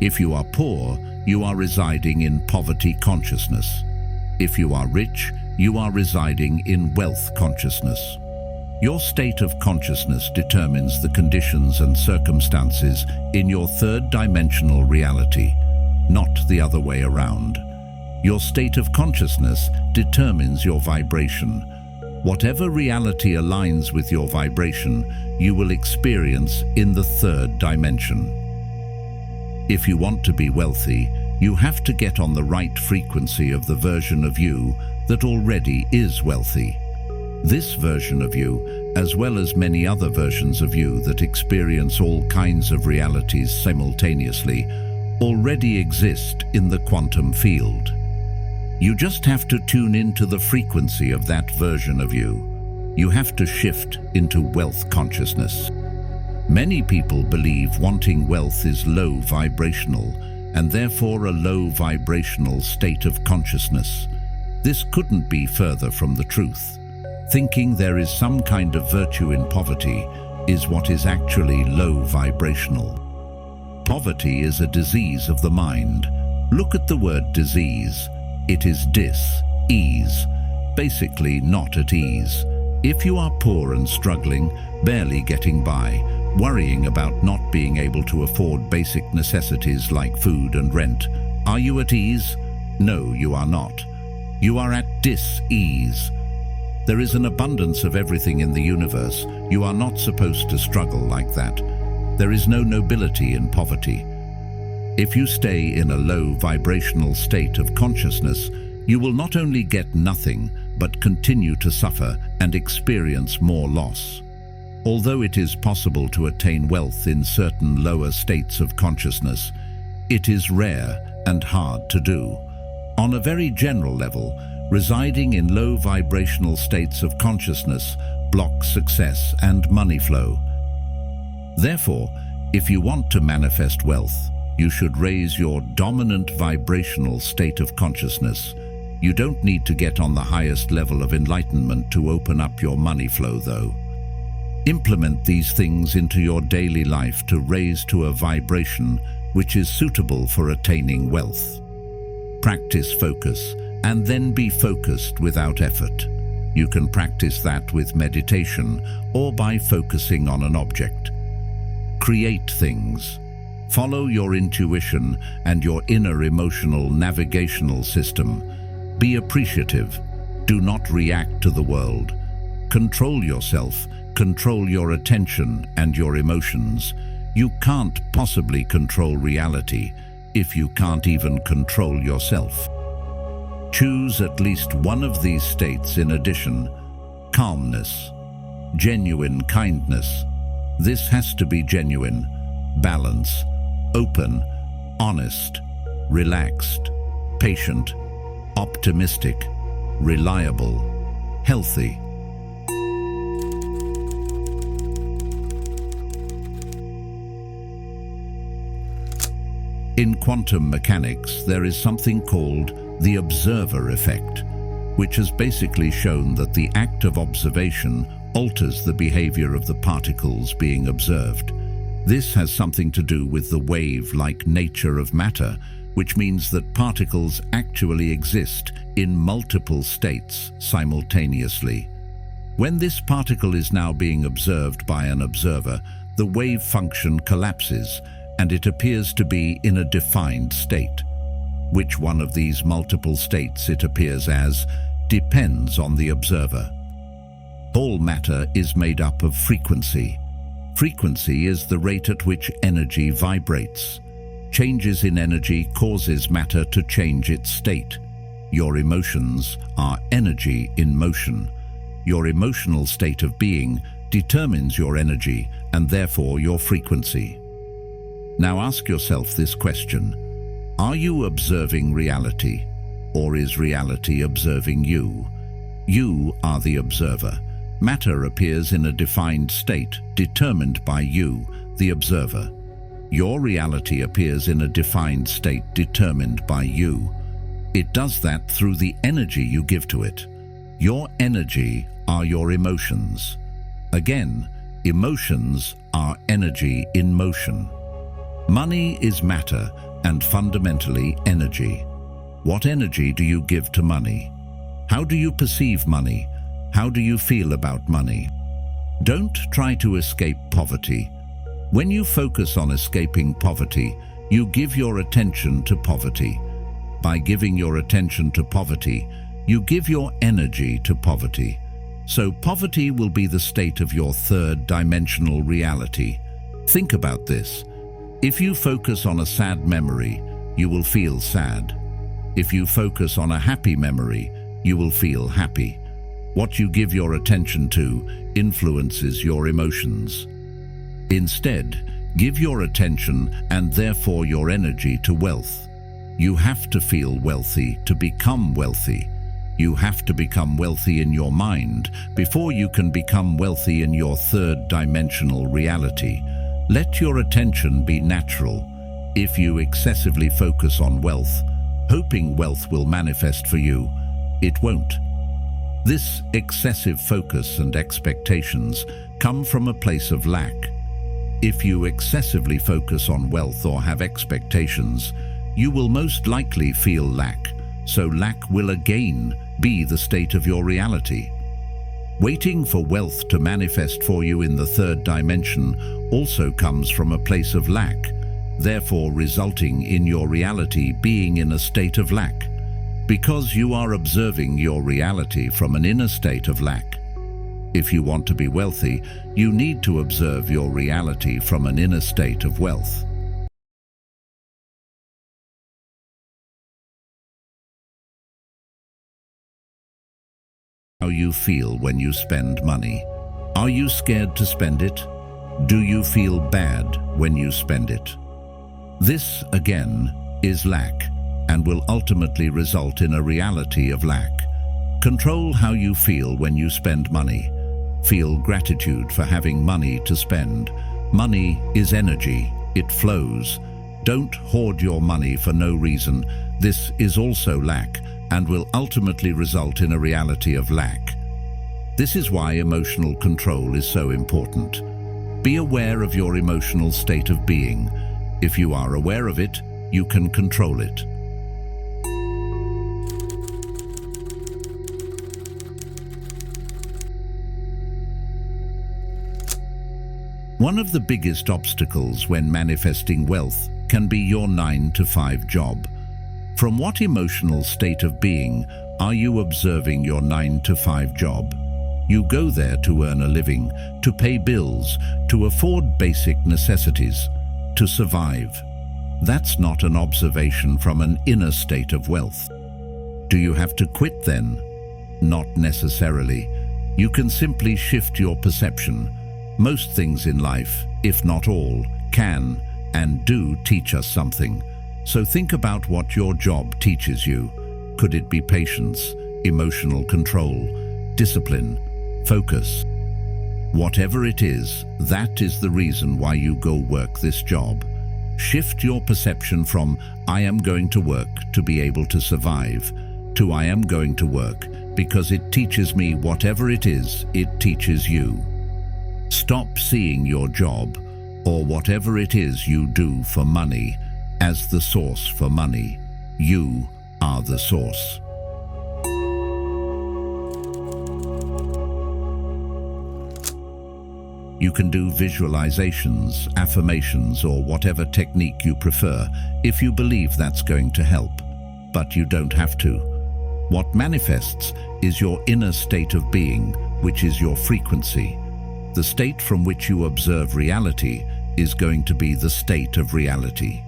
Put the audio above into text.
If you are poor, you are residing in poverty consciousness. If you are rich, you are residing in wealth consciousness. Your state of consciousness determines the conditions and circumstances in your third-dimensional reality, not the other way around. Your state of consciousness determines your vibration. Whatever reality aligns with your vibration, you will experience in the third dimension. If you want to be wealthy, you have to get on the right frequency of the version of you that already is wealthy. This version of you, as well as many other versions of you that experience all kinds of realities simultaneously, already exist in the quantum field. You just have to tune into the frequency of that version of you. You have to shift into wealth consciousness. Many people believe wanting wealth is low vibrational, and therefore a low vibrational state of consciousness. This couldn't be further from the truth. Thinking there is some kind of virtue in poverty is what is actually low vibrational. Poverty is a disease of the mind. Look at the word disease. It is dis-ease, basically not at ease. If you are poor and struggling, barely getting by, worrying about not being able to afford basic necessities like food and rent, are you at ease? No, you are not. You are at dis-ease. There is an abundance of everything in the universe. You are not supposed to struggle like that. There is no nobility in poverty. If you stay in a low vibrational state of consciousness, you will not only get nothing, but continue to suffer and experience more loss. Although it is possible to attain wealth in certain lower states of consciousness, it is rare and hard to do. On a very general level, residing in low vibrational states of consciousness blocks success and money flow. Therefore, if you want to manifest wealth, you should raise your dominant vibrational state of consciousness. You don't need to get on the highest level of enlightenment to open up your money flow, though. Implement these things into your daily life to raise to a vibration which is suitable for attaining wealth. Practice focus, and then be focused without effort. You can practice that with meditation or by focusing on an object. Create things. Follow your intuition and your inner emotional navigational system. Be appreciative. Do not react to the world. Control yourself. Control your attention and your emotions. You can't possibly control reality if you can't even control yourself. Choose at least one of these states in addition. Calmness. Genuine kindness. This has to be genuine. Balance. Open, honest, relaxed, patient, optimistic, reliable, healthy. In quantum mechanics, there is something called the observer effect, which has basically shown that the act of observation alters the behavior of the particles being observed. This has something to do with the wave-like nature of matter, which means that particles actually exist in multiple states simultaneously. When this particle is now being observed by an observer, the wave function collapses and it appears to be in a defined state. Which one of these multiple states it appears as depends on the observer. All matter is made up of frequency. Frequency is the rate at which energy vibrates. Changes in energy causes matter to change its state. Your emotions are energy in motion. Your emotional state of being determines your energy and therefore your frequency. Now ask yourself this question. Are you observing reality, or is reality observing you? You are the observer. Matter appears in a defined state, determined by you, the observer. Your reality appears in a defined state, determined by you. It does that through the energy you give to it. Your energy are your emotions. Again, emotions are energy in motion. Money is matter and fundamentally energy. What energy do you give to money? How do you perceive money? How do you feel about money? Don't try to escape poverty. When you focus on escaping poverty, you give your attention to poverty. By giving your attention to poverty, you give your energy to poverty. So poverty will be the state of your third-dimensional reality. Think about this. If you focus on a sad memory, you will feel sad. If you focus on a happy memory, you will feel happy. What you give your attention to influences your emotions. Instead, give your attention and therefore your energy to wealth. You have to feel wealthy to become wealthy. You have to become wealthy in your mind before you can become wealthy in your third-dimensional reality. Let your attention be natural. If you excessively focus on wealth, hoping wealth will manifest for you, it won't. This excessive focus and expectations come from a place of lack. If you excessively focus on wealth or have expectations, you will most likely feel lack, so lack will again be the state of your reality. Waiting for wealth to manifest for you in the third dimension also comes from a place of lack, therefore resulting in your reality being in a state of lack, because you are observing your reality from an inner state of lack. If you want to be wealthy, you need to observe your reality from an inner state of wealth. How you feel when you spend money. Are you scared to spend it? Do you feel bad when you spend it? This, again, is lack and will ultimately result in a reality of lack. Control how you feel when you spend money. Feel gratitude for having money to spend. Money is energy. It flows. Don't hoard your money for no reason. This is also lack and will ultimately result in a reality of lack. This is why emotional control is so important. Be aware of your emotional state of being. If you are aware of it, you can control it. One of the biggest obstacles when manifesting wealth can be your 9-to-5 job. From what emotional state of being are you observing your 9-to-5 job? You go there to earn a living, to pay bills, to afford basic necessities, to survive. That's not an observation from an inner state of wealth. Do you have to quit then? Not necessarily. You can simply shift your perception. Most things in life, if not all, can and do teach us something. So think about what your job teaches you. Could it be patience, emotional control, discipline, focus? Whatever it is, that is the reason why you go work this job. Shift your perception from I am going to work to be able to survive to I am going to work because it teaches me whatever it is, it teaches you. Stop seeing your job or whatever it is you do for money as the source for money. You are the source. You can do visualizations, affirmations, or whatever technique you prefer if you believe that's going to help, but you don't have to. What manifests is your inner state of being, which is your frequency. The state from which you observe reality is going to be the state of reality.